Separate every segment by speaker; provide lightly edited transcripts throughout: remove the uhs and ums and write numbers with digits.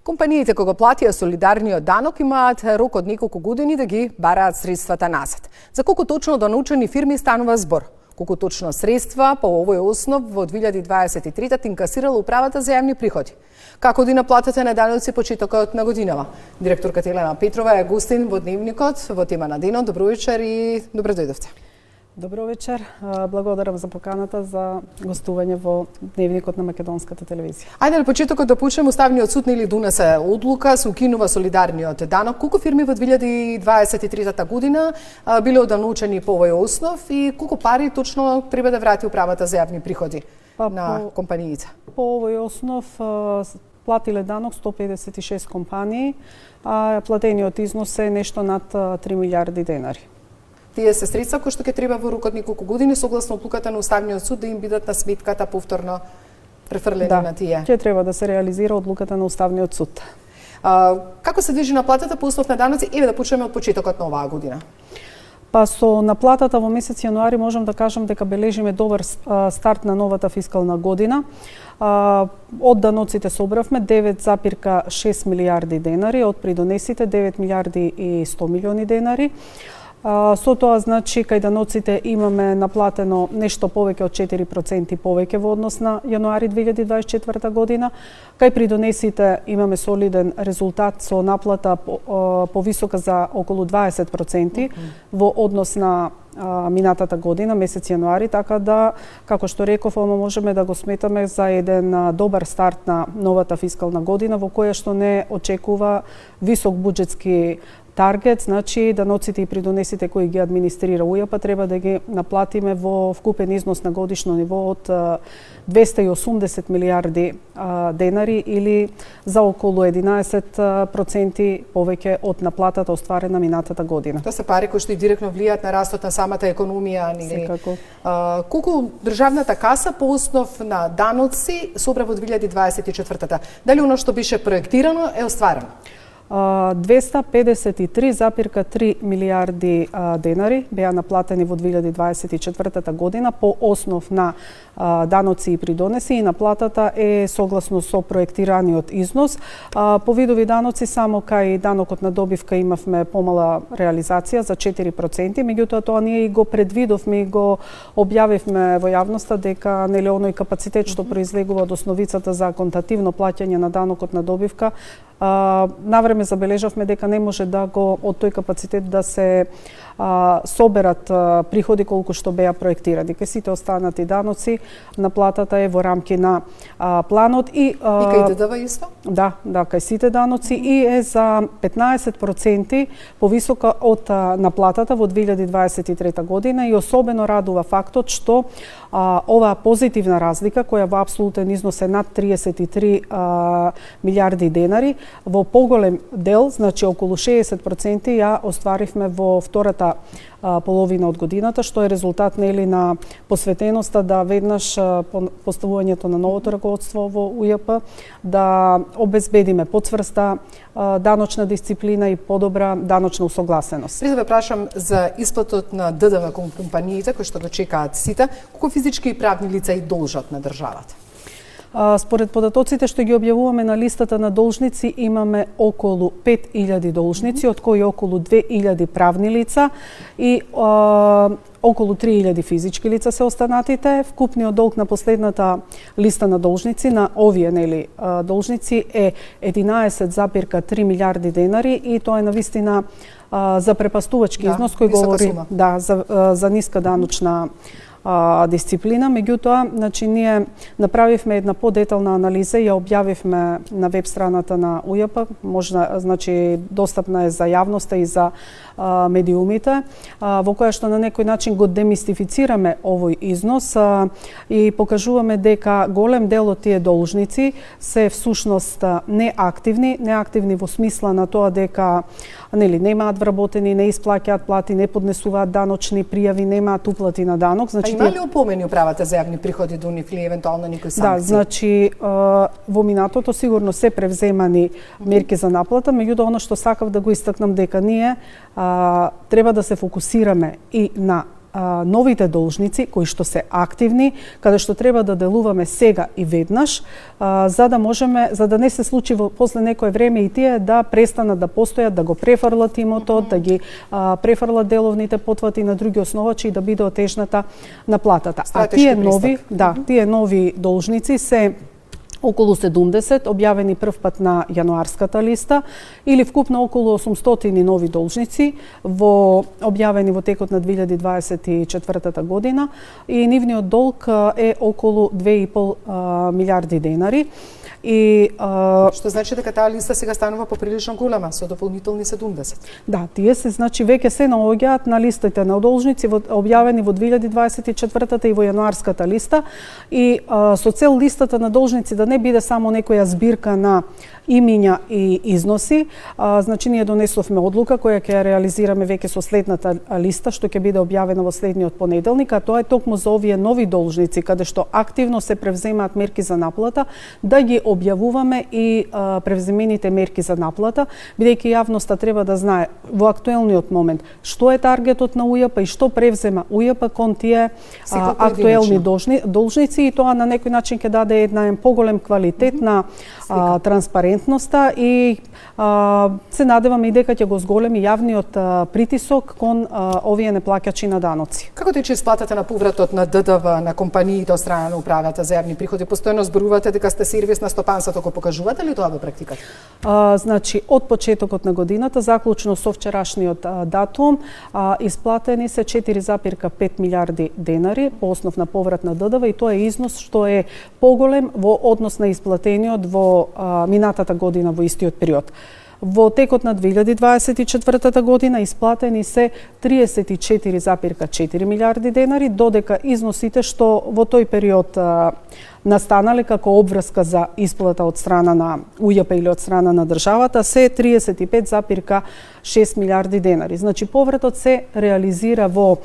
Speaker 1: Компаниите кога платија солидарниот данок имаат рок од неколку години да ги бараат средствата назад. За колку точно да научени фирми станува збор? Колку точно средства по овој основ во 2023 инкасирала управата за јавни приходи? Како да наплатите на даноци почетокот на годинава? Директорката Елена Петрова е гостин во Дневникот во тема на денот. Добро вечер и добре дојдовте.
Speaker 2: Добро вечер. Благодарам за поканата за гостување во Дневникот на Македонската телевизија.
Speaker 1: Ајде на почетокот да почнеме. Уставниот суд нели донесе одлука, се укинува солидарниот данок. Колку фирми во 2023 година биле оданучени по овој основ и колку пари точно треба да врати управата за јавни приходи на компаниите?
Speaker 2: По овој основ платиле данок 156 компании, а платениот износ е нешто над 3 милиарди денари.
Speaker 1: Тие се средства кои што ќе треба во рокот неколку години согласно одлуката на Уставниот суд да им бидат на сметката повторно префрлени на тие.
Speaker 2: Ќе треба да се реализира одлуката на Уставниот суд.
Speaker 1: Како се движи наплатата по основ на даноци? Еве да почнеме од почетокот на оваа година.
Speaker 2: Па со наплатата во месец јануари можам да кажам дека бележиме добар старт на новата фискална година. Од даноците собравме 9,6 милиарди денари, од придонесите 9 милиарди и 100 милиони денари. Со тоа, значи, кај даноците имаме наплатено нешто повеќе од 4% повеќе во однос на јануари 2024 година. Кај придонесите имаме солиден резултат со наплата повисока за околу 20% во однос на минатата година, месец јануари, така да, како што реков, ова можеме да го сметаме за еден добар старт на новата фискална година, во која што не очекува висок буџетски таргет, значи даноците и придонесите кои ги администрира УЈП треба да ги наплатиме во вкупен износ на годишно ниво од 280 милиарди денари или за околу 11% повеќе од наплатата остварена минатата година.
Speaker 1: Тоа се пари кои што и директно влијаат на растот на самата економија, нели?
Speaker 2: Секако.
Speaker 1: Колку државната каса по основ на даноци собра во 2024-та? Дали оно што беше проектирано е остварено?
Speaker 2: 253,3 милиарди денари беа наплатени во 2024 година по основ на даноци и придонеси и наплатата е согласно со проектираниот износ. По видови даноци само кај данокот на добивка имавме помала реализација за 4%, меѓутоа тоа ние и го предвидовме и го објавивме во јавноста дека нели оној капацитет што произлегува од основицата за контативно плаќање на данокот на добивка, навреме забележавме дека не може да го од тој капацитет да се соберат приходи колку што беа проектирани. Кај сите останати даноци наплатата е во рамки на планот и
Speaker 1: кај ДДВ исто?
Speaker 2: Да, кај сите даноци и е за 15% повисока од наплатата во 2023 година и особено радува фактот што оваа позитивна разлика која во апсолутен износ е над 33 милиарди денари, во поголем дел, значи околу 60% ја остваривме во втората половина од годината, што е резултат нели на посветеноста да веднаш поставувањето на новото раководство во УЈП да обезбедиме поцврста даночна дисциплина и подобра даночна усогласеност.
Speaker 1: Пред да ве прашам за исплатот на ДДВ кон компаниите кои што го чекаат сите, колку физички и правни лица и должат на државата?
Speaker 2: Според податоците што ги објавуваме на листата на должници, имаме околу 5000 должници, од кои околу 2000 правни лица и околу 3000 физички лица се останатите. Вкупниот долг на последната листа на должници на овие нели должници е 11,3 милиарди денари и тоа е навистина за препастувачки износ кој говори за ниска даночна дисциплина, меѓутоа, значи ние направивме една подетална анализа и ја објавивме на веб страната на УЈП, значи достапна е за јавноста и за медиумите, во која што на некој начин го демистифицираме овој износ и покажуваме дека голем дел од тие должници се всушност неактивни во смисла на тоа дека нели немаат вработени, не исплаќаат плати, не поднесуваат даночни пријави, немаат уплати на данок.
Speaker 1: Значи, има ли опомени управата за јавни приходи до нив или евентуално некои санкции?
Speaker 2: Да, значи во минатото сигурно се превземани мерки за наплата, меѓутоа оно што сакав да го истакнам дека ние треба да се фокусираме и на новите должници кои што се активни, каде што треба да делуваме сега и веднаш, за да не се случи после некое време и тие да престанат да постојат, да го префрлат имотот, да ги префрлат деловните потвати на други основачи и да биде отежната наплатата. А тие нови должници се околу 70, објавени прв пат на јануарската листа, или вкупно околу 800 нови должници објавени во текот на 2024 година и нивниот долг е околу 2,5 милиарди денари.
Speaker 1: Што значи дека таа листа сега станува поприлично голема, со дополнителни 70.
Speaker 2: Да, тие се веќе се наоѓаат на листите на должници објавени во 2024 и во јануарската листа и со цел листата на должници да не биде само некоја збирка на имиња и износи, значи ние донесовме одлука која ќе ја реализираме веќе со следната листа што ќе биде објавена во следниот понеделник, а тоа е токму за овие нови должници каде што активно се превземаат мерки за наплата, да ги објавуваме и превземените мерки за наплата, бидејќи јавноста треба да знае во актуелниот момент што е таргетот на УЈП и што превзема УЈП кон тие актуелни должници и тоа на некој начин ќе даде една поголем квалитет на транспарентноста и се надеваме и дека ќе го зголеми јавниот притисок кон овие неплаќачи на даноци.
Speaker 1: Како тече исплатата на повратот на ДДВ на компаниите од страна на управата за јавни приходи? Постојано зборувате дека сте сервис на стопанството, го покажувате ли тоа во практиката?
Speaker 2: Значи, од почетокот на годината, заклучно со вчерашниот датум, исплатени се 4,5 милиарди денари по основ на поврат на ДДВ и тоа е износ што е поголем во однос на исплатениот во минатата година во истиот период. Во текот на 2024 година исплатени се 34,4 милиарди денари, додека износите што во тој период настанале како обврска за исплата од страна на УЈП или од страна на државата се 35,6 милиарди денари. Значи повратот се реализира во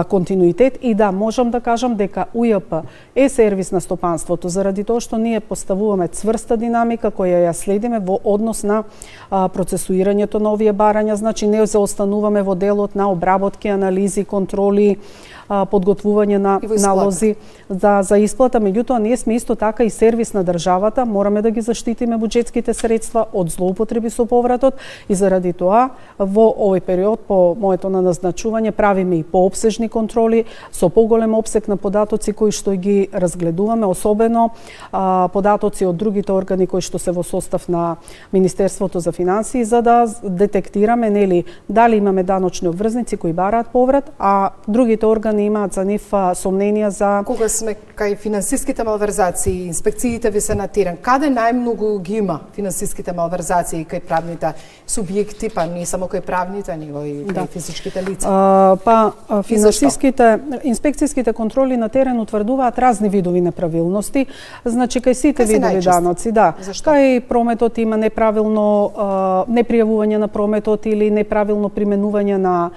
Speaker 2: континуитет и да, можам да кажам дека УЈП е сервис на стопанството заради тоа што ние поставуваме цврста динамика која ја следиме во однос на процесуирањето на овие барања, значи не заостануваме во делот на обработки, анализи, контроли, подготвување на налози за исплата. Меѓутоа, ние сме исто така и сервис на државата, мораме да ги заштитиме буџетските средства од злоупотреби со повратот и заради тоа во овој период по моето назначување правиме и поопсежни контроли со поголем опсег на податоци кои што ги разгледуваме, особено податоци од другите органи кои што се во состав на Министерството за финансии, за да детектираме дали имаме даночни обврзници кои бараат поврат, а другите органи имаат за нив сомненија за...
Speaker 1: Кога сме кај финансиските малверзации, инспекциите ви се на терен, каде најмногу ги има финансиските малверзации кај правните субјекти, па не само кај правните, него и кај физичките лица?
Speaker 2: Инспекцијските контроли на терен утврдуваат разни видови неправилности, значи кај сите видови даноци, да. Кај прометот има непријавување на прометот или неправилно применување на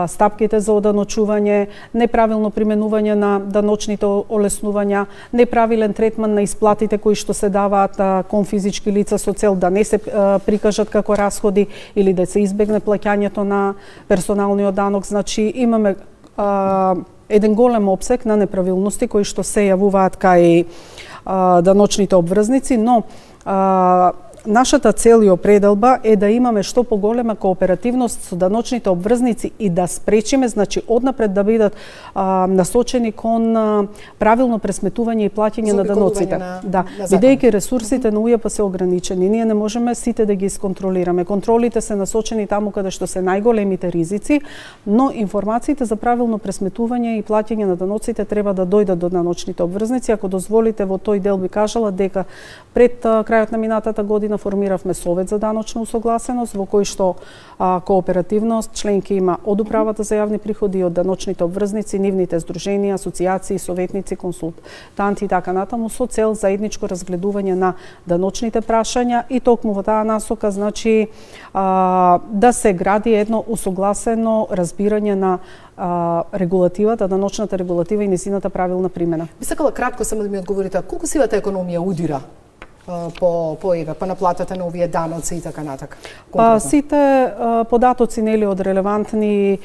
Speaker 2: стапките за оданочување, неправилно применување на даночните олеснувања, неправилен третман на исплатите кои што се даваат кон физички лица со цел да не се прикажат како расходи или да се избегне плаќањето на персоналниот данок. Значи имаме еден голем опсег на неправилности кои што се јавуваат кај даночните обврзници, но нашата цел и определба е да имаме што поголема кооперативност со даночните обврзници и да спречиме, значи однапред да бидат насочени кон правилно пресметување и плаќање на даноците. Бидејќи ресурсите на УЈП се ограничени, ние не можеме сите да ги исконтролираме. Контролите се насочени таму каде што се најголемите ризици, но информациите за правилно пресметување и плаќање на даноците треба да дојдат до даночните обврзници. Ако дозволите, во тој дел би кажала дека пред крајот на минатата година формиравме Совет за даночна усогласеност во кој што кооперативност членки има од управата за јавни приходи и од даночните обврзници, нивните здруженија, асоцијации, советници, консултанти и така натаму со цел заедничко разгледување на даночните прашања и токму во таа насока, значи да се гради едно усогласено разбирање на регулативата, даночната регулатива и нејзината правилна примена.
Speaker 1: Би сакала кратко само да ми одговорите, колку сивата економија удира по наплатата на овие даноци и така натака?
Speaker 2: Сите податоци нели од релевантни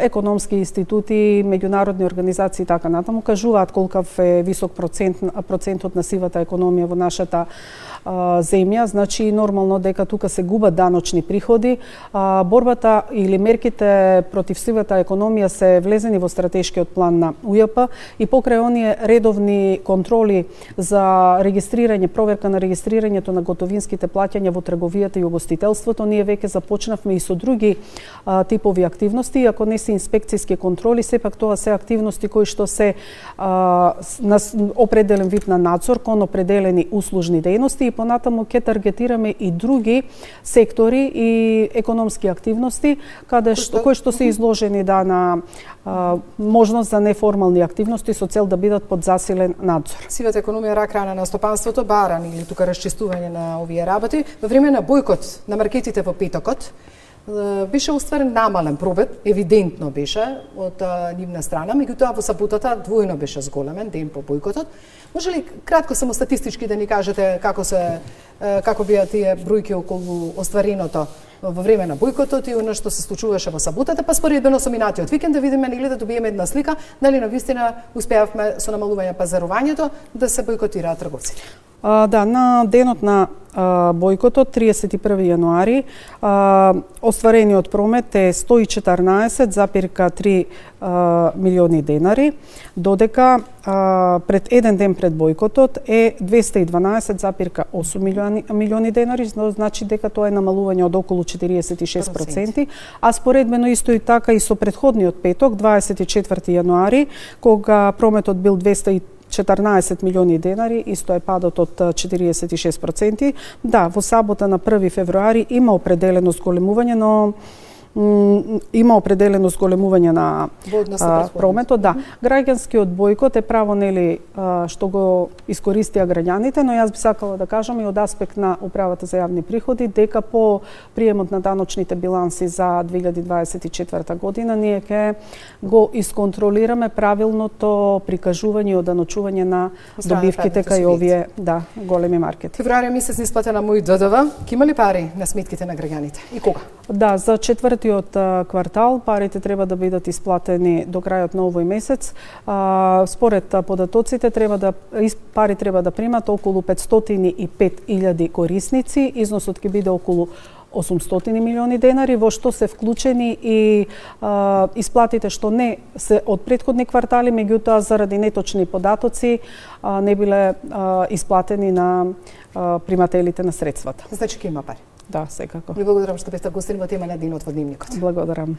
Speaker 2: економски институти, меѓународни организации и така натаму кажуваат колкав е висок процентот на сивата економија во нашата земја, значи нормално дека тука се губат даночни приходи. Борбата или мерките против сивата економија се влезени во стратешкиот план на УЈП и покрај оние редовни контроли за регистрирање, проверка на регистрирањето на готовинските плаќања во трговијата и угостителството, ние веќе започнавме и со други типови активности, ако не се инспекцијски контроли, сепак тоа се активности кои што се на определен вид на надзор кон определени услужни дејности и понатаму ќе таргетираме и други сектори и економски активности кои што се изложени на можност за неформални активности со цел да бидат под засилен надзор.
Speaker 1: Сивата економија рак рана на стопанството, баран или тука расчистување на овие работи. Во време на бојкот на маркетите во петокот беше устварен намален пробит, евидентно беше од нивна страна, меѓутоа во саботата двојно беше зголемен ден по бојкотот. Може ли кратко само статистички да ни кажете како беа тие бројки околу оствареното во време на бојкотот и она што се случуваше во саботата, па споредбено со минатиот викенд да видиме или да добиеме една слика дали навистина успеавме со намалување пазарувањето да се бојкотираат трговците.
Speaker 2: Да, на денот на бојкотот 31 јануари остварениот промет е 114,3 милиони денари, додека пред еден ден пред бојкотот е 212,8 милиони денари, значи дека тоа е намалување од околу 46%, а споредбено исто и така и со претходниот петок, 24 јануари, кога прометот бил 214 милиони денари, исто е падот од 46%. Да, во сабота на 1 февруари има определено зголемување, но има определено зголемување на прометот. Да, граѓанскиот бојкот е право нели што го искористија граѓаните, но јас би сакала да кажам и од аспект на управата за јавни приходи дека по приемот на даночните биланси за 2024 година ние ќе го исконтролираме правилното прикажување и оданочување на добивките кај овие големи маркети.
Speaker 1: Февруари месец не исплатена мој ДДВ, ќе има ли пари на сметките на граѓаните и кога?
Speaker 2: Да, за четвртиот квартал парите треба да бидат исплатени до крајот на овој месец. Според податоците пари треба да примат околу 505.000 корисници, износот ќе биде околу 800 милиони денари, во што се вклучени и исплатите што не се од претходни квартали, меѓутоа заради неточни податоци не биле исплатени на примателите на средствата.
Speaker 1: Значи ќе има пари.
Speaker 2: Да, секако.
Speaker 1: Ви благодарам што бевте гостин во тема на денот во Дневникот.
Speaker 2: Благодарам.